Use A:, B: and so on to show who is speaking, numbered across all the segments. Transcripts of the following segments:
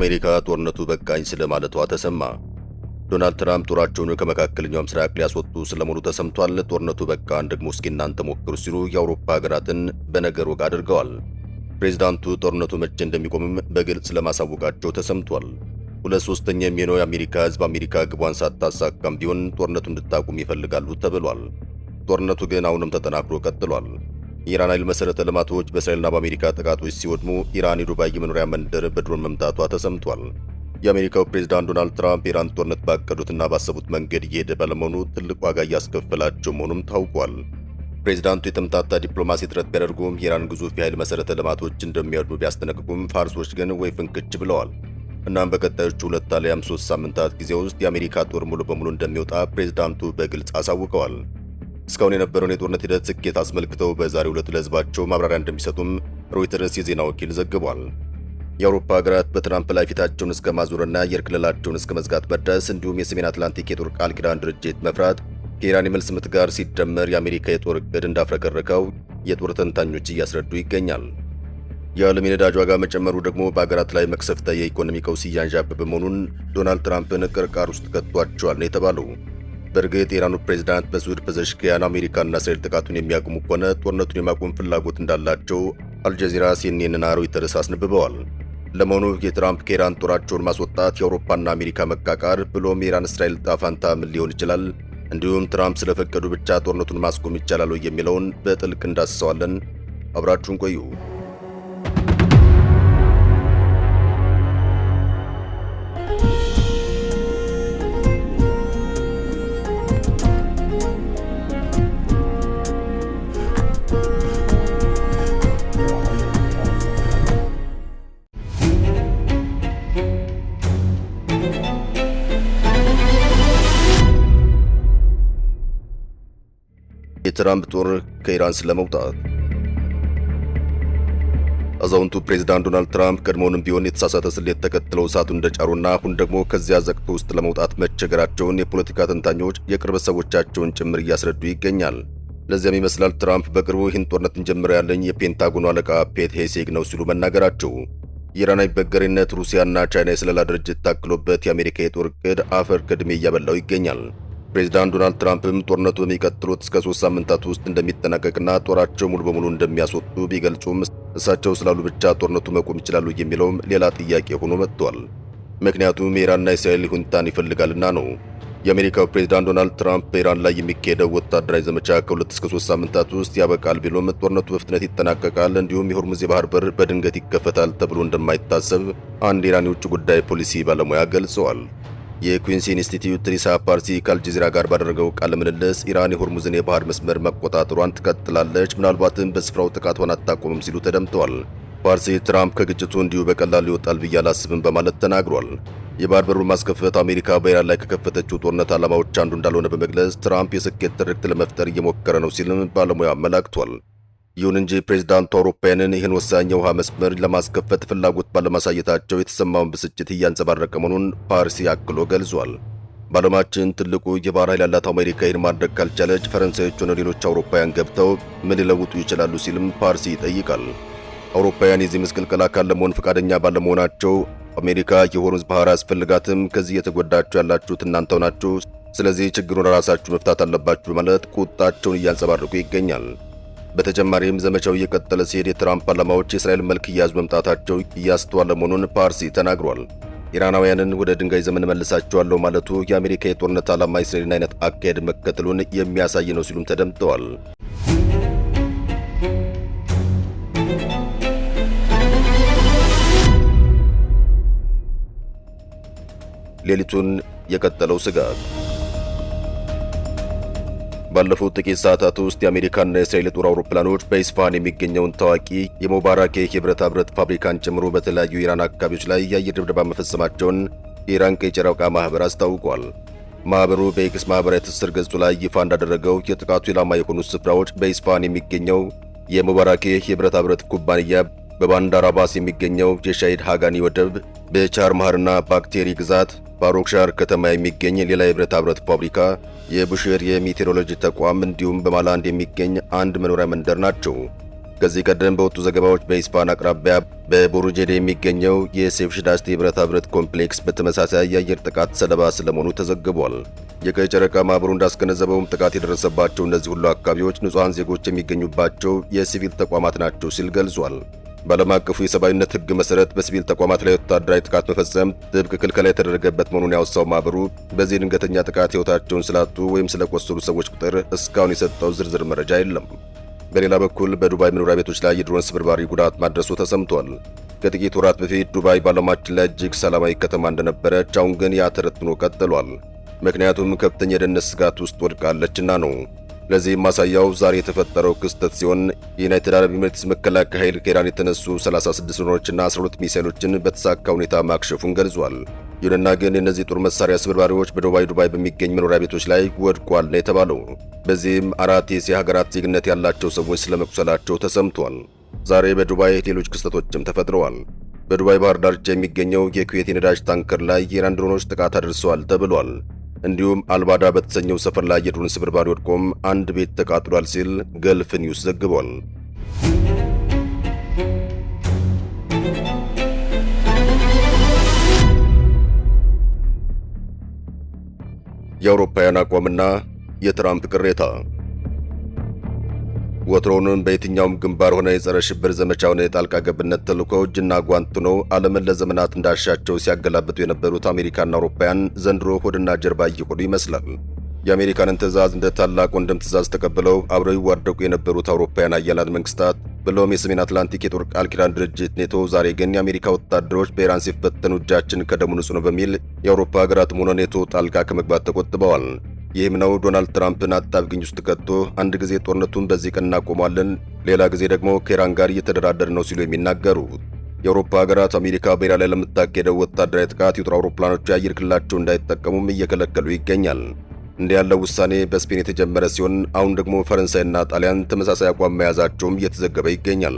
A: አሜሪካ ጦርነቱ በቃኝ ስለማለቷ ተሰማ። ዶናልድ ትራምፕ ጦራቸውን ከመካከለኛው ምስራቅ ሊያስወጡ ስለመሆኑ ተሰምቷል። ጦርነቱ በቃን ደግሞ እስኪ እናንተ ሞክሩ ሲሉ የአውሮፓ ሀገራትን በነገር ወግ አድርገዋል። ፕሬዝዳንቱ ጦርነቱ መቼ እንደሚቆምም በግልጽ ለማሳወቃቸው ተሰምቷል። 2/3 የሚሆነው የአሜሪካ ሕዝብ አሜሪካ ግቧን ሳታሳካም ቢሆን ጦርነቱ እንድታቁም ይፈልጋሉ ተብሏል። ጦርነቱ ግን አሁንም ተጠናክሮ ቀጥሏል። የኢራን ኃይል መሠረተ ልማቶች በእስራኤልና በአሜሪካ ጥቃቶች ሲወድሙ ኢራን የዱባይ የመኖሪያ መንደር በድሮን መምታቷ ተሰምቷል። የአሜሪካው ፕሬዝዳንት ዶናልድ ትራምፕ የኢራን ጦርነት ባቀዱትና ባሰቡት መንገድ እየሄደ ባለመሆኑ ትልቅ ዋጋ እያስከፈላቸው መሆኑም ታውቋል። ፕሬዝዳንቱ የተምታታ ዲፕሎማሲ ጥረት ቢያደርጉም የኢራን ግዙፍ የኃይል መሠረተ ልማቶች እንደሚወድሙ ቢያስጠነቅቁም ፋርሶች ግን ወይ ፍንክች ብለዋል። እናም በቀጣዮቹ 2 አሊያም 3 ሳምንታት ጊዜ ውስጥ የአሜሪካ ጦር ሙሉ በሙሉ እንደሚወጣ ፕሬዝዳንቱ በግልጽ አሳውቀዋል። እስካሁን የነበረውን የጦርነት ሂደት ስኬት አስመልክተው በዛሬው ዕለት ለሕዝባቸው ማብራሪያ እንደሚሰጡም ሮይተርስ የዜና ወኪል ዘግቧል። የአውሮፓ ሀገራት በትራምፕ ላይ ፊታቸውን እስከ ማዞርና አየር ክልላቸውን እስከ መዝጋት መድረስ እንዲሁም የሰሜን አትላንቲክ የጦር ቃል ኪዳን ድርጅት መፍራት ከኢራን የመልስ ምት ጋር ሲደመር የአሜሪካ የጦር ዕቅድ እንዳፍረከረከው የጦር ተንታኞች እያስረዱ ይገኛል። የዓለም የነዳጅ ዋጋ መጨመሩ ደግሞ በሀገራት ላይ መቅሰፍተ የኢኮኖሚ ቀውስ እያንዣበበ መሆኑን ዶናልድ ትራምፕን ቅርቃር ውስጥ ከቷቸዋል ነው የተባለው። በእርግጥ የኢራኑ ፕሬዝዳንት መሱድ ፔዜሽኪያን አሜሪካና እስራኤል ጥቃቱን የሚያቆሙ ከሆነ ጦርነቱን የማቆም ፍላጎት እንዳላቸው አልጀዚራ፣ ሲኤንኤንና ሮይተርስ አስነብበዋል። ለመሆኑ የትራምፕ ከኢራን ጦራቸውን ማስወጣት የአውሮፓና አሜሪካ መቃቃር ብሎም የኢራን እስራኤል ዕጣ ፈንታ ምን ሊሆን ይችላል? እንዲሁም ትራምፕ ስለፈቀዱ ብቻ ጦርነቱን ማስቆም ይቻላል የሚለውን በጥልቅ እንዳስሰዋለን። አብራችሁን ቆዩ። የትራምፕ ጦር ከኢራን ስለመውጣት። አዛውንቱ ፕሬዝዳንት ዶናልድ ትራምፕ ቀድሞውንም ቢሆን የተሳሳተ ስሌት ተከትለው እሳቱን እንደጫሩና አሁን ደግሞ ከዚያ ዘቅቶ ውስጥ ለመውጣት መቸገራቸውን የፖለቲካ ተንታኞች የቅርብ ሰዎቻቸውን ጭምር እያስረዱ ይገኛል። ለዚያም ይመስላል ትራምፕ በቅርቡ ይህን ጦርነት እንጀምራለን የፔንታጎኑ አለቃ ፔት ሄሴግ ነው ሲሉ መናገራቸው። የኢራን አይበገሬነት ሩሲያና ቻይና የስለላ ድርጅት ታክሎበት የአሜሪካ የጦር ዕቅድ አፈር ከድሜ እያበላው ይገኛል። ፕሬዝዳንት ዶናልድ ትራምፕም ጦርነቱ በሚቀጥሉት እስከ 3 ሳምንታት ውስጥ እንደሚጠናቀቅና ጦራቸው ሙሉ በሙሉ እንደሚያስወጡ ቢገልጹም እሳቸው ስላሉ ብቻ ጦርነቱ መቆም ይችላሉ የሚለውም ሌላ ጥያቄ ሆኖ መጥቷል። ምክንያቱም የኢራንና እስራኤል ሁኔታን ይፈልጋልና ነው። የአሜሪካው ፕሬዝዳንት ዶናልድ ትራምፕ በኢራን ላይ የሚካሄደው ወታደራዊ ዘመቻ ከ2 እስከ 3 ሳምንታት ውስጥ ያበቃል ቢሉም ጦርነቱ በፍጥነት ይጠናቀቃል፣ እንዲሁም የሆርሙዝ የባህር በር በድንገት ይከፈታል ተብሎ እንደማይታሰብ አንድ የኢራን የውጭ ጉዳይ ፖሊሲ ባለሙያ ገልጸዋል። የኩዊንስ ኢንስቲትዩት ሪሳ ፓርሲ ከአልጀዚራ ጋር ባደረገው ቃለ ምልልስ ኢራን የሆርሙዝን የባህር መስመር መቆጣጠሯን ትቀጥላለች፣ ምናልባትም በስፍራው ጥቃቷን አታቆምም ሲሉ ተደምጠዋል። ፓርሲ ትራምፕ ከግጭቱ እንዲሁ በቀላሉ ይወጣል ብዬ አላስብም በማለት ተናግሯል። የባህር በሩን ማስከፈት አሜሪካ በኢራን ላይ ከከፈተችው ጦርነት ዓላማዎች አንዱ እንዳልሆነ በመግለጽ ትራምፕ የስኬት ትርክት ለመፍጠር እየሞከረ ነው ሲልም ባለሙያ አመላክቷል። ይሁን እንጂ ፕሬዝዳንቱ አውሮፓውያንን ይህን ወሳኝ የውሃ መስመር ለማስከፈት ፍላጎት ባለማሳየታቸው የተሰማውን ብስጭት እያንጸባረቀ መሆኑን ፓርሲ አክሎ ገልጿል። በዓለማችን ትልቁ የባህር ኃይል ያላት አሜሪካ ይህን ማድረግ ካልቻለች ፈረንሳዮች ሆነ ሌሎች አውሮፓውያን ገብተው ምን ሊለውጡ ይችላሉ ሲልም ፓርሲ ይጠይቃል። አውሮፓውያን የዚህ ምስቅልቅል አካል ለመሆን ፈቃደኛ ባለመሆናቸው አሜሪካ የሆርሙዝ ባህር አያስፈልጋትም፣ ከዚህ የተጎዳችሁ ያላችሁት እናንተው ናችሁ፣ ስለዚህ ችግሩን ራሳችሁ መፍታት አለባችሁ በማለት ቁጣቸውን እያንጸባረቁ ይገኛል። በተጨማሪም ዘመቻው እየቀጠለ ሲሄድ የትራምፕ ዓላማዎች የእስራኤል መልክ እያያዙ መምጣታቸው እያስተዋለ መሆኑን ፓርሲ ተናግሯል። ኢራናውያንን ወደ ድንጋይ ዘመን መልሳቸዋለሁ ማለቱ የአሜሪካ የጦርነት ዓላማ የእስራኤልን አይነት አካሄድ መከተሉን የሚያሳይ ነው ሲሉም ተደምጠዋል። ሌሊቱን የቀጠለው ስጋት። ባለፉት ጥቂት ሰዓታት ውስጥ የአሜሪካና የእስራኤል የጦር አውሮፕላኖች በኢስፋሃን የሚገኘውን ታዋቂ የሞባራኬ የብረታ ብረት ፋብሪካን ጨምሮ በተለያዩ የኢራን አካባቢዎች ላይ የአየር ድብደባ መፈጸማቸውን የኢራን ቀይ ጨረቃ ማህበር አስታውቋል። ማህበሩ በኤክስ ማህበራዊ ትስስር ገጹ ላይ ይፋ እንዳደረገው የጥቃቱ ኢላማ የሆኑት ስፍራዎች በኢስፋሃን የሚገኘው የሞባራኬ የብረታ ብረት ኩባንያ፣ በባንዳር አባስ የሚገኘው የሻሂድ ሃጋኒ ወደብ፣ በቻር ማህርና ባክቴሪ ግዛት ባሮክሻር ከተማ የሚገኝ ሌላ የብረታ ብረት ፋብሪካ፣ የቡሼር የሜቴሮሎጂ ተቋም እንዲሁም በማላንድ የሚገኝ አንድ መኖሪያ መንደር ናቸው። ከዚህ ቀደም በወጡ ዘገባዎች በኢስፋሃን አቅራቢያ በቦሩጄዴ የሚገኘው የሴቭሽዳስቲ ብረታ ብረት ኮምፕሌክስ በተመሳሳይ የአየር ጥቃት ሰለባ ስለመሆኑ ተዘግቧል። የቀይ ጨረቃ ማህበሩ እንዳስገነዘበውም ጥቃት የደረሰባቸው እነዚህ ሁሉ አካባቢዎች ንጹሐን ዜጎች የሚገኙባቸው የሲቪል ተቋማት ናቸው ሲል ገልጿል። በዓለም አቀፉ የሰብአዊነት ሕግ መሠረት በሲቪል ተቋማት ላይ ወታደራዊ ጥቃት መፈጸም ጥብቅ ክልከላ የተደረገበት መሆኑን ያወሳው ማህበሩ በዚህ ድንገተኛ ጥቃት ሕይወታቸውን ስላጡ ወይም ስለቆሰሉ ሰዎች ቁጥር እስካሁን የሰጠው ዝርዝር መረጃ የለም። በሌላ በኩል በዱባይ መኖሪያ ቤቶች ላይ የድሮን ስብርባሪ ጉዳት ማድረሱ ተሰምቷል። ከጥቂት ወራት በፊት ዱባይ በዓለማችን ላይ እጅግ ሰላማዊ ከተማ እንደነበረች አሁን ግን ያ ተረትኖ ቀጥሏል። ምክንያቱም ከፍተኛ የደህንነት ስጋት ውስጥ ወድቃለችና ነው። ለዚህም ማሳያው ዛሬ የተፈጠረው ክስተት ሲሆን የዩናይትድ አረብ ኤሚሬትስ መከላከያ ኃይል ከኢራን የተነሱ 36 ድሮኖችና 12 ሚሳይሎችን በተሳካ ሁኔታ ማክሸፉን ገልጿል። ይሁንና ግን የእነዚህ ጦር መሳሪያ ስብርባሪዎች በዱባይ በሚገኝ መኖሪያ ቤቶች ላይ ወድቋል ነው የተባለው። በዚህም 4 የእስያ ሀገራት ዜግነት ያላቸው ሰዎች ስለመቁሰላቸው ተሰምቷል። ዛሬ በዱባይ ሌሎች ክስተቶችም ተፈጥረዋል። በዱባይ ባህር ዳርቻ የሚገኘው የኩዌት የነዳጅ ታንከር ላይ የኢራን ድሮኖች ጥቃት አድርሰዋል ተብሏል። እንዲሁም አልባዳ በተሰኘው ሰፈር ላይ የድሮን ስብርባሪ ወድቆም አንድ ቤት ተቃጥሏል ሲል ገልፍ ኒውስ ዘግቧል። የአውሮፓውያን አቋምና የትራምፕ ቅሬታ። ወትሮውንም በየትኛውም ግንባር ሆነ የጸረ ሽብር ዘመቻውን የጣልቃ ገብነት ተልዕኮ እጅና ጓንት ሆነው ዓለምን ለዘመናት እንዳሻቸው ሲያገላብጡ የነበሩት አሜሪካና አውሮፓውያን ዘንድሮ ሆድና ጀርባ እየሆኑ ይመስላል። የአሜሪካንን ትዕዛዝ እንደ ታላቅ ወንድም ትዕዛዝ ተቀብለው አብረው ይዋደቁ የነበሩት አውሮፓውያን አያላን መንግስታት ብሎም የሰሜን አትላንቲክ የጦር ቃል ኪዳን ድርጅት ኔቶ ዛሬ ግን የአሜሪካ ወታደሮች በኢራን ሲፈተኑ እጃችን ከደሙ ንጹህ ነው በሚል የአውሮፓ ሀገራትም ሆነ ኔቶ ጣልቃ ከመግባት ተቆጥበዋል። ይህም ነው ዶናልድ ትራምፕን አጣብቂኝ ውስጥ ከቶ አንድ ጊዜ ጦርነቱን በዚህ ቀን እናቆማለን፣ ሌላ ጊዜ ደግሞ ከኢራን ጋር እየተደራደር ነው ሲሉ የሚናገሩት። የአውሮፓ ሀገራት አሜሪካ በኢራን ላይ ለምታካሄደው ወታደራዊ ጥቃት የጦር አውሮፕላኖቹ የአየር ክልላቸው እንዳይጠቀሙም እየከለከሉ ይገኛል። እንዲህ ያለው ውሳኔ በስፔን የተጀመረ ሲሆን አሁን ደግሞ ፈረንሳይና ጣሊያን ተመሳሳይ አቋም መያዛቸውም እየተዘገበ ይገኛል።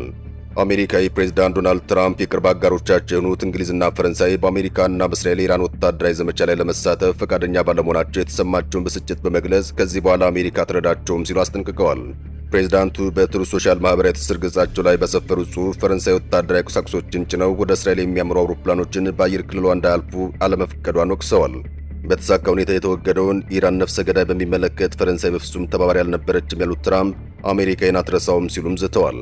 A: አሜሪካዊ ፕሬዝዳንት ዶናልድ ትራምፕ የቅርብ አጋሮቻቸው የሆኑት እንግሊዝና ፈረንሳይ በአሜሪካና በእስራኤል የኢራን ወታደራዊ ዘመቻ ላይ ለመሳተፍ ፈቃደኛ ባለመሆናቸው የተሰማቸውን ብስጭት በመግለጽ ከዚህ በኋላ አሜሪካ ትረዳቸውም ሲሉ አስጠንቅቀዋል። ፕሬዝዳንቱ በትሩዝ ሶሻል ማህበራዊ ትስስር ገጻቸው ላይ በሰፈሩት ጽሑፍ ፈረንሳይ ወታደራዊ ቁሳቁሶችን ጭነው ወደ እስራኤል የሚያምሩ አውሮፕላኖችን በአየር ክልሏ እንዳያልፉ አለመፍቀዷን ወቅሰዋል። በተሳካ ሁኔታ የተወገደውን ኢራን ነፍሰ ገዳይ በሚመለከት ፈረንሳይ በፍጹም ተባባሪ አልነበረችም ያሉት ትራምፕ አሜሪካን አትረሳውም ሲሉም ዝተዋል።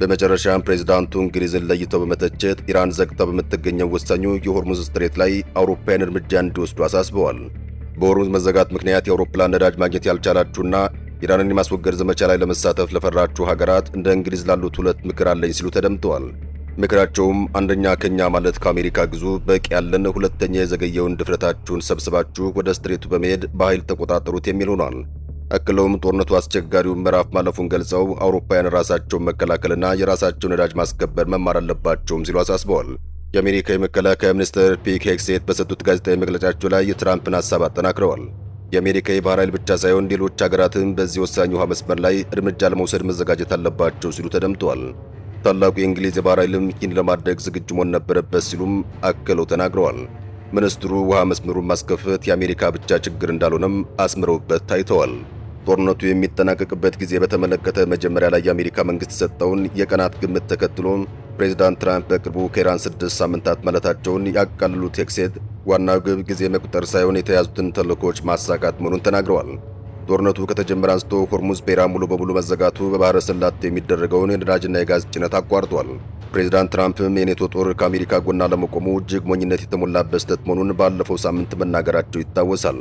A: በመጨረሻም ፕሬዝዳንቱ እንግሊዝን ለይተው በመተቸት ኢራን ዘግታ በምትገኘው ወሳኙ የሆርሙዝ ስትሬት ላይ አውሮፓውያን እርምጃ እንዲወስዱ አሳስበዋል። በሆርሙዝ መዘጋት ምክንያት የአውሮፕላን ነዳጅ ማግኘት ያልቻላችሁና ኢራንን የማስወገድ ዘመቻ ላይ ለመሳተፍ ለፈራችሁ ሀገራት እንደ እንግሊዝ ላሉት 2 ምክር አለኝ ሲሉ ተደምጠዋል። ምክራቸውም አንደኛ ከኛ ማለት ከአሜሪካ ግዙ በቂ ያለን፣ ሁለተኛ የዘገየውን ድፍረታችሁን ሰብስባችሁ ወደ ስትሬቱ በመሄድ በኃይል ተቆጣጠሩት የሚል ሆኗል። አክለውም ጦርነቱ አስቸጋሪውን ምዕራፍ ማለፉን ገልጸው አውሮፓውያን ራሳቸውን መከላከልና የራሳቸውን ነዳጅ ማስከበር መማር አለባቸውም ሲሉ አሳስበዋል። የአሜሪካ የመከላከያ ሚኒስትር ፒት ሄግሴት በሰጡት ጋዜጣዊ መግለጫቸው ላይ የትራምፕን ሐሳብ አጠናክረዋል። የአሜሪካ የባህር ኃይል ብቻ ሳይሆን ሌሎች ሀገራትም በዚህ ወሳኝ ውሃ መስመር ላይ እርምጃ ለመውሰድ መዘጋጀት አለባቸው ሲሉ ተደምጠዋል። ታላቁ የእንግሊዝ የባህር ኃይልም ይህን ለማድረግ ዝግጁ መሆን ነበረበት ሲሉም አክለው ተናግረዋል። ሚኒስትሩ ውሃ መስመሩን ማስከፈት የአሜሪካ ብቻ ችግር እንዳልሆነም አስምረውበት ታይተዋል። ጦርነቱ የሚጠናቀቅበት ጊዜ በተመለከተ መጀመሪያ ላይ የአሜሪካ መንግስት የሰጠውን የቀናት ግምት ተከትሎ ፕሬዝዳንት ትራምፕ በቅርቡ ከኢራን 6 ሳምንታት ማለታቸውን ያቃልሉት ሄግሴት ዋናው ግብ ጊዜ መቁጠር ሳይሆን የተያዙትን ተልዕኮች ማሳካት መሆኑን ተናግረዋል። ጦርነቱ ከተጀመረ አንስቶ ሆርሙዝ በኢራን ሙሉ በሙሉ መዘጋቱ በባህረ ሰላጤ የሚደረገውን የነዳጅና የጋዝ ጭነት አቋርጧል። ፕሬዝዳንት ትራምፕም የኔቶ ጦር ከአሜሪካ ጎን ለመቆሙ እጅግ ሞኝነት የተሞላበት ስህተት መሆኑን ባለፈው ሳምንት መናገራቸው ይታወሳል።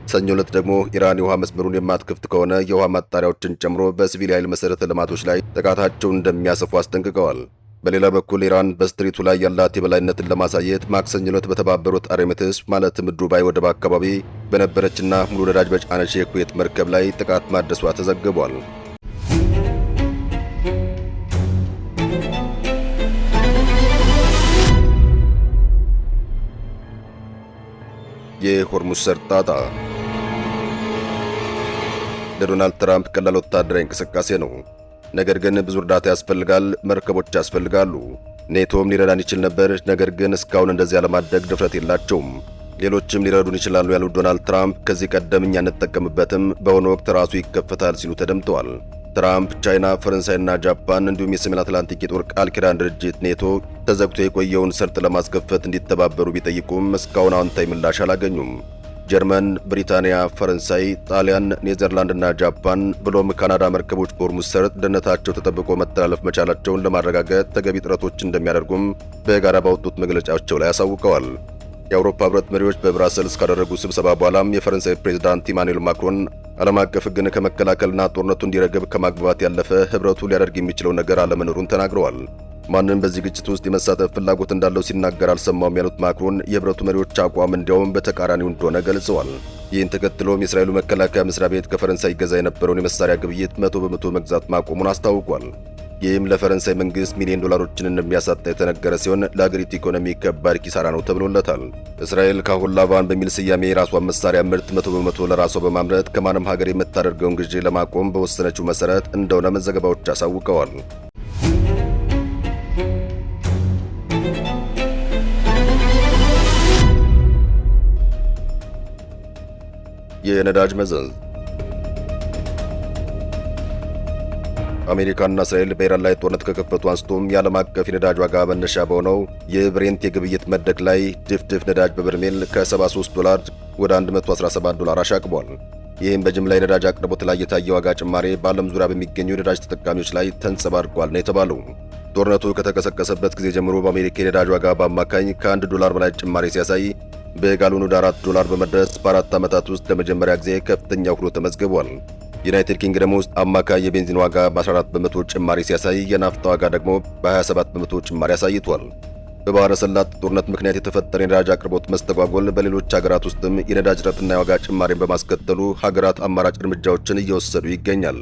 A: ሰኞ ዕለት ደግሞ ኢራን የውሃ መስመሩን የማትከፍት ከሆነ የውሃ ማጣሪያዎችን ጨምሮ በሲቪል ኃይል መሠረተ ልማቶች ላይ ጥቃታቸውን እንደሚያሰፉ አስጠንቅቀዋል። በሌላ በኩል ኢራን በስትሪቱ ላይ ያላት የበላይነትን ለማሳየት ማክሰኞ ዕለት በተባበሩት አረብ ኤሚሬትስ ማለትም ዱባይ ወደብ አካባቢ በነበረችና ሙሉ ነዳጅ በጫነች የኩዌት መርከብ ላይ ጥቃት ማድረሷ ተዘግቧል። የሆርሙዝ ሰርጥ ጣጣ ለዶናልድ ትራምፕ ቀላል ወታደራዊ እንቅስቃሴ ነው። ነገር ግን ብዙ እርዳታ ያስፈልጋል፣ መርከቦች ያስፈልጋሉ። ኔቶም ሊረዳን ይችል ነበር፣ ነገር ግን እስካሁን እንደዚያ ለማድረግ ድፍረት የላቸውም። ሌሎችም ሊረዱን ይችላሉ ያሉት ዶናልድ ትራምፕ ከዚህ ቀደም እኛ እንጠቀምበትም፣ በአሁኑ ወቅት ራሱ ይከፈታል ሲሉ ተደምጠዋል። ትራምፕ ቻይና፣ ፈረንሳይና ጃፓን እንዲሁም የሰሜን አትላንቲክ የጦር ቃል ኪዳን ድርጅት ኔቶ ተዘግቶ የቆየውን ሰርጥ ለማስከፈት እንዲተባበሩ ቢጠይቁም እስካሁን አዎንታዊ ምላሽ አላገኙም። ጀርመን፣ ብሪታንያ፣ ፈረንሳይ፣ ጣሊያን፣ ኔዘርላንድና ጃፓን ብሎም ካናዳ መርከቦች በሆርሙዝ ሰርጥ ደህንነታቸው ተጠብቆ መተላለፍ መቻላቸውን ለማረጋገጥ ተገቢ ጥረቶች እንደሚያደርጉም በጋራ ባወጡት መግለጫቸው ላይ አሳውቀዋል። የአውሮፓ ህብረት መሪዎች በብራሰልስ ካደረጉ ስብሰባ በኋላም የፈረንሳይ ፕሬዝዳንት ኢማኑኤል ማክሮን ዓለም አቀፍ ሕግን ከመከላከልና ጦርነቱ እንዲረግብ ከማግባባት ያለፈ ህብረቱ ሊያደርግ የሚችለው ነገር አለመኖሩን ተናግረዋል። ማንም በዚህ ግጭት ውስጥ የመሳተፍ ፍላጎት እንዳለው ሲናገር አልሰማውም ያሉት ማክሮን የህብረቱ መሪዎች አቋም እንዲያውም በተቃራኒው እንደሆነ ገልጸዋል። ይህን ተከትሎም የእስራኤሉ መከላከያ መስሪያ ቤት ከፈረንሳይ ገዛ የነበረውን የመሳሪያ ግብይት 100% መግዛት ማቆሙን አስታውቋል። ይህም ለፈረንሳይ መንግስት ሚሊዮን ዶላሮችን እንደሚያሳጣ የተነገረ ሲሆን ለአገሪቱ ኢኮኖሚ ከባድ ኪሳራ ነው ተብሎለታል። እስራኤል ካሁን ላቫን በሚል ስያሜ የራሷን መሳሪያ ምርት 100% ለራሷ በማምረት ከማንም ሀገር የምታደርገውን ግዢ ለማቆም በወሰነችው መሰረት እንደሆነ ዘገባዎች አሳውቀዋል። የነዳጅ መዘዝ አሜሪካና እስራኤል በኢራን ላይ ጦርነት ከከፈቱ አንስቶም የዓለም አቀፍ የነዳጅ ዋጋ መነሻ በሆነው የብሬንት የግብይት መድረክ ላይ ድፍድፍ ነዳጅ በበርሜል ከ73 ወደ 117 ዶላር አሻቅቧል። ይህም በጅምላ የነዳጅ አቅርቦት ላይ የታየ ዋጋ ጭማሬ በዓለም ዙሪያ በሚገኙ የነዳጅ ተጠቃሚዎች ላይ ተንጸባርቋል ነው የተባለው። ጦርነቱ ከተቀሰቀሰበት ጊዜ ጀምሮ በአሜሪካ የነዳጅ ዋጋ በአማካኝ ከ1 ዶላር በላይ ጭማሬ ሲያሳይ በጋሎን ወደ 4 ዶላር በመድረስ በ4 ዓመታት ውስጥ ለመጀመሪያ ጊዜ ከፍተኛ ሆኖ ተመዝግቧል። ዩናይትድ ኪንግደም ውስጥ አማካይ የቤንዚን ዋጋ በ14 በመቶ ጭማሪ ሲያሳይ የናፍጣ ዋጋ ደግሞ በ27 በመቶ ጭማሪ አሳይቷል። በባህረ ሰላጤ ጦርነት ምክንያት የተፈጠረ የነዳጅ አቅርቦት መስተጓጎል በሌሎች ሀገራት ውስጥም የነዳጅ እጥረትና የዋጋ ጭማሪን በማስከተሉ ሀገራት አማራጭ እርምጃዎችን እየወሰዱ ይገኛል።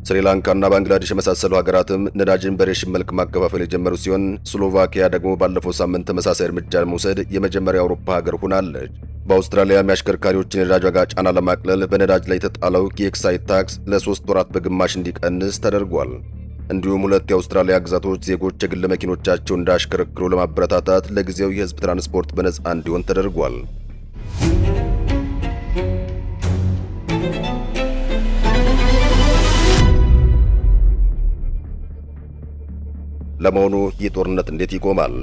A: ስሪላንካና ባንግላዴሽ የመሳሰሉ ሀገራትም ነዳጅን በሬሽን መልክ ማከፋፈል የጀመሩ ሲሆን ስሎቫኪያ ደግሞ ባለፈው ሳምንት ተመሳሳይ እርምጃ ለመውሰድ የመጀመሪያው የአውሮፓ ሀገር ሆናለች። በአውስትራሊያም የአሽከርካሪዎችን የነዳጅ ዋጋ ጫና ለማቅለል በነዳጅ ላይ የተጣለው የኤክሳይዝ ታክስ ለ3 ወራት በግማሽ እንዲቀንስ ተደርጓል። እንዲሁም 2 የአውስትራሊያ ግዛቶች ዜጎች የግል መኪኖቻቸውን እንዳያሽከረክሩ ለማበረታታት ለጊዜው የህዝብ ትራንስፖርት በነጻ እንዲሆን ተደርጓል። ለመሆኑ ይህ ጦርነት እንዴት ይቆማል?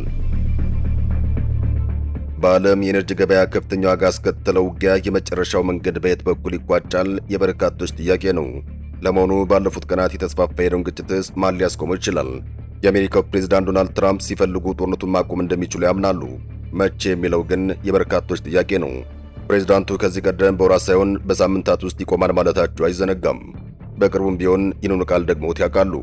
A: በዓለም የኤነርጂ ገበያ ከፍተኛ ዋጋ ያስከተለው ውጊያ የመጨረሻው መንገድ በየት በኩል ይቋጫል? የበርካቶች ጥያቄ ነው። ለመሆኑ ባለፉት ቀናት የተስፋፋ የሄደውን ግጭትስ ማን ሊያስቆመው ይችላል? የአሜሪካው ፕሬዝዳንት ዶናልድ ትራምፕ ሲፈልጉ ጦርነቱን ማቆም እንደሚችሉ ያምናሉ። መቼ የሚለው ግን የበርካቶች ጥያቄ ነው። ፕሬዝዳንቱ ከዚህ ቀደም በወራት ሳይሆን በሳምንታት ውስጥ ይቆማል ማለታቸው አይዘነጋም። በቅርቡም ቢሆን ይህንኑ ቃል ደግመውት ያውቃሉ።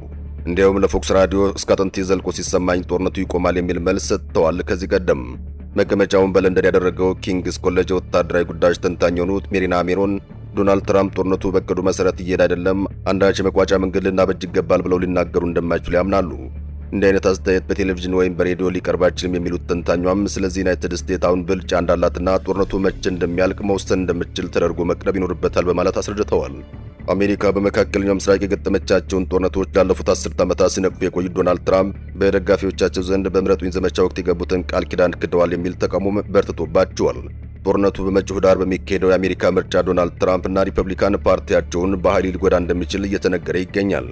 A: እንዲያውም ለፎክስ ራዲዮ እስከ አጥንቴ ዘልቆ ሲሰማኝ ጦርነቱ ይቆማል የሚል መልስ ሰጥተዋል። ከዚህ ቀደም መቀመጫውን በለንደን ያደረገው ኪንግስ ኮሌጅ የወታደራዊ ጉዳዮች ተንታኝ የሆኑት ሜሪና ሜሮን ዶናልድ ትራምፕ ጦርነቱ በእቅዱ መሰረት እየሄደ አይደለም፣ አንዳች የመቋጫ መንገድ ልናበጅ ይገባል ብለው ሊናገሩ እንደማይችሉ ያምናሉ። እንዲህ አይነት አስተያየት በቴሌቪዥን ወይም በሬዲዮ ሊቀርብ አይችልም የሚሉት ተንታኟም ስለዚህ ዩናይትድ ስቴትስ አሁን ብልጫ እንዳላትና ጦርነቱ መቼ እንደሚያልቅ መወሰን እንደምትችል ተደርጎ መቅረብ ይኖርበታል በማለት አስረድተዋል። አሜሪካ በመካከለኛው ምስራቅ የገጠመቻቸውን ጦርነቶች ላለፉት 10 ዓመታት ሲነቅፉ የቆዩት ዶናልድ ትራምፕ በደጋፊዎቻቸው ዘንድ በምረጡኝ ዘመቻ ወቅት የገቡትን ቃል ኪዳን ክደዋል የሚል ተቃውሞ በርትቶባቸዋል። ጦርነቱ በመጪው ኅዳር በሚካሄደው የአሜሪካ ምርጫ ዶናልድ ትራምፕና ሪፐብሊካን ፓርቲያቸውን በኃይል ሊጎዳ እንደሚችል እየተነገረ ይገኛል።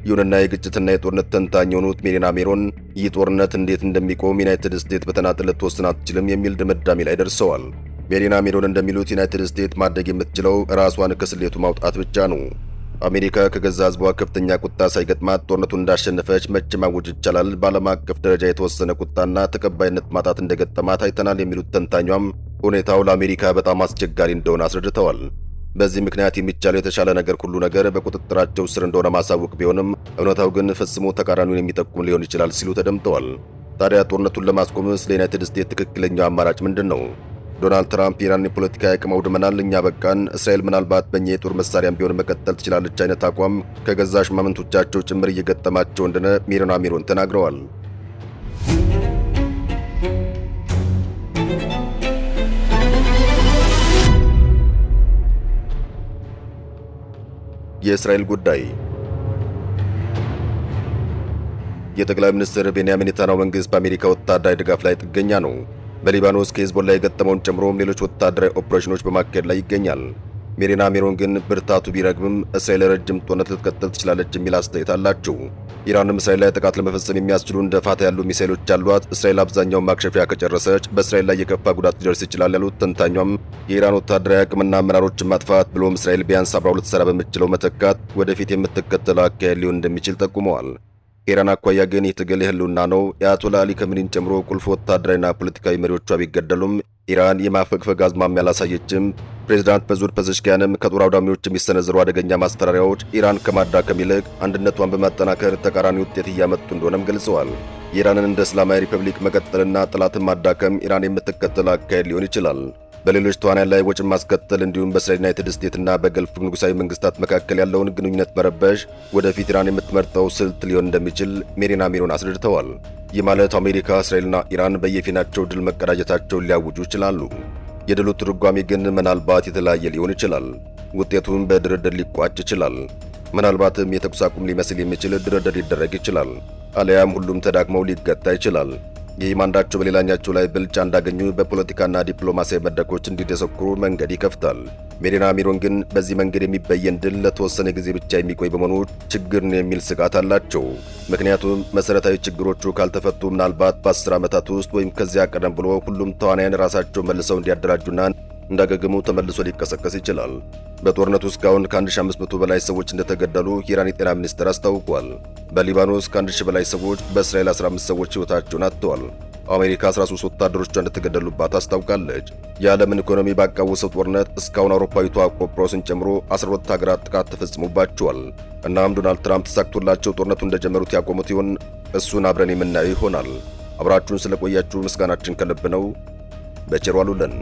A: ይሁንና የግጭትና የጦርነት ተንታኝ የሆኑት ሜሪና ሜሮን ይህ ጦርነት እንዴት እንደሚቆም ዩናይትድ ስቴትስ በተናጠል ልትወስን አትችልም የሚል ድምዳሜ ላይ ደርሰዋል። ሜሪና ሜሮን እንደሚሉት ዩናይትድ ስቴትስ ማድረግ የምትችለው ራሷን ከስሌቱ ማውጣት ብቻ ነው። አሜሪካ ከገዛ ሕዝቧ ከፍተኛ ቁጣ ሳይገጥማት ጦርነቱን እንዳሸነፈች መቼ ማወጅ ይቻላል? በዓለም አቀፍ ደረጃ የተወሰነ ቁጣና ተቀባይነት ማጣት እንደገጠማት አይተናል የሚሉት ተንታኟም ሁኔታው ለአሜሪካ በጣም አስቸጋሪ እንደሆነ አስረድተዋል። በዚህ ምክንያት የሚቻለው የተሻለ ነገር ሁሉ ነገር በቁጥጥራቸው ስር እንደሆነ ማሳወቅ ቢሆንም እውነታው ግን ፈጽሞ ተቃራኒውን የሚጠቁም ሊሆን ይችላል ሲሉ ተደምጠዋል። ታዲያ ጦርነቱን ለማስቆምስ ለዩናይትድ ስቴትስ ትክክለኛው አማራጭ ምንድን ነው? ዶናልድ ትራምፕ ኢራን የፖለቲካ አቅም አውድመናል፣ እኛ በቃን፣ እስራኤል ምናልባት በእኛ የጦር መሳሪያም ቢሆን መቀጠል ትችላለች አይነት አቋም ከገዛ ሹማምንቶቻቸው ጭምር እየገጠማቸው እንደሆነ ሜሪና ሜሮን ተናግረዋል። የእስራኤል ጉዳይ የጠቅላይ ሚኒስትር ቤንያሚን ኔታንያሁ መንግስት በአሜሪካ ወታደራዊ ድጋፍ ላይ ጥገኛ ነው። በሊባኖስ ከሂዝቦላ የገጠመውን ጨምሮም ሌሎች ወታደራዊ ኦፕሬሽኖች በማካሄድ ላይ ይገኛል። ሜሪና ሜሮን ግን ብርታቱ ቢረግብም እስራኤል ረጅም ጦርነት ልትቀጥል ትችላለች የሚል አስተያየት አላቸው። ኢራንም እስራኤል ላይ ጥቃት ለመፈጸም የሚያስችሉ እንደ ፋታ ያሉ ሚሳኤሎች አሏት። እስራኤል አብዛኛውን ማክሸፊያ ከጨረሰች በእስራኤል ላይ የከፋ ጉዳት ሊደርስ ይችላል ያሉት ተንታኟም የኢራን ወታደራዊ አቅምና አመራሮችን ማጥፋት ብሎም እስራኤል ቢያንስ አብራ ልትሰራ በምትችለው መተካት ወደፊት የምትከተለው አካሄድ ሊሆን እንደሚችል ጠቁመዋል። ከኢራን አኳያ ግን ይህ ትግል የህልውና ነው። የአያቶላ አሊ ከሚኒን ጨምሮ ቁልፍ ወታደራዊና ፖለቲካዊ መሪዎቿ ቢገደሉም ኢራን የማፈግፈግ አዝማሚያ አላሳየችም። ፕሬዚዳንት መሱድ ፐዘሽኪያንም ከጦር አውዳሚዎች የሚሰነዘሩ አደገኛ ማስፈራሪያዎች ኢራን ከማዳከም ይልቅ አንድነቷን በማጠናከር ተቃራኒ ውጤት እያመጡ እንደሆነም ገልጸዋል። የኢራንን እንደ እስላማዊ ሪፐብሊክ መቀጠልና ጠላትን ማዳከም ኢራን የምትከተለው አካሄድ ሊሆን ይችላል። በሌሎች ተዋናያን ላይ ወጪን ማስከተል እንዲሁም በእስራኤል ዩናይትድ ስቴትስና በገልፍ ንጉሳዊ መንግስታት መካከል ያለውን ግንኙነት መረበሽ ወደፊት ኢራን የምትመርጠው ስልት ሊሆን እንደሚችል ሜሪና ሜሮን አስረድተዋል። ይህ ማለት አሜሪካ፣ እስራኤልና ኢራን በየፊናቸው ድል መቀዳጀታቸውን ሊያውጁ ይችላሉ። የድሉ ትርጓሜ ግን ምናልባት የተለያየ ሊሆን ይችላል። ውጤቱም በድርድር ሊቋጭ ይችላል። ምናልባትም የተኩስ አቁም ሊመስል የሚችል ድርድር ሊደረግ ይችላል። አሊያም ሁሉም ተዳክመው ሊገታ ይችላል። ይህም አንዳቸው በሌላኛቸው ላይ ብልጫ እንዳገኙ በፖለቲካና ዲፕሎማሲያዊ መድረኮች እንዲደሰኩሩ መንገድ ይከፍታል። ሜሪና ሜሮን ግን በዚህ መንገድ የሚበየን ድል ለተወሰነ ጊዜ ብቻ የሚቆይ በመሆኑ ችግር ነው የሚል ስጋት አላቸው። ምክንያቱም መሰረታዊ ችግሮቹ ካልተፈቱ ምናልባት በ10 ዓመታት ውስጥ ወይም ከዚያ ቀደም ብሎ ሁሉም ተዋናያን ራሳቸው መልሰው እንዲያደራጁና እንዳገግሙ ተመልሶ ሊቀሰቀስ ይችላል። በጦርነቱ እስካሁን ከ1500 በላይ ሰዎች እንደተገደሉ የኢራን የጤና ሚኒስቴር አስታውቋል። በሊባኖስ ከ1000 በላይ ሰዎች፣ በእስራኤል 15 ሰዎች ሕይወታቸውን አጥተዋል። አሜሪካ 13 ወታደሮቿ እንደተገደሉባት አስታውቃለች። የዓለምን ኢኮኖሚ ባቃወሰው ጦርነት እስካሁን አውሮፓዊቷ ቆጵሮስን ጨምሮ 12 ሀገራት ጥቃት ተፈጽሞባቸዋል። እናም ዶናልድ ትራምፕ ተሳክቶላቸው ጦርነቱ እንደጀመሩት ያቆሙት ይሆን? እሱን አብረን የምናየው ይሆናል። አብራችሁን ስለቆያችሁ ምስጋናችን ከልብ ነው። በቸር ዋሉልን።